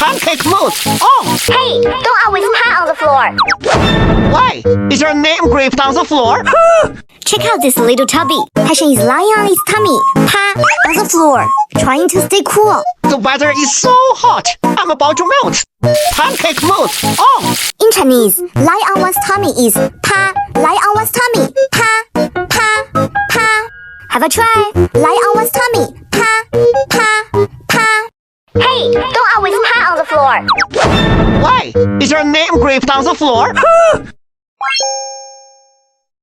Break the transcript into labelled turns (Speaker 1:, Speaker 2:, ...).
Speaker 1: Pancake mousse on.
Speaker 2: Hey, don't always pee on the floor.
Speaker 1: Why? Is your name engraved on the floor?
Speaker 2: Check out this little tubby. Passion is lying on his tummy, pee on the floor, trying to stay cool.
Speaker 1: The weather is so hot. I'm about to melt. Pancake mousse on.
Speaker 2: In Chinese, lie on one's tummy is pee. Lie on one's tummy, pee, pee, pee. Have a try. Lie on one's tummy, pee, pee, pee. Hey, don't always pee on the floor.
Speaker 1: Why? Is your name engraved on the floor?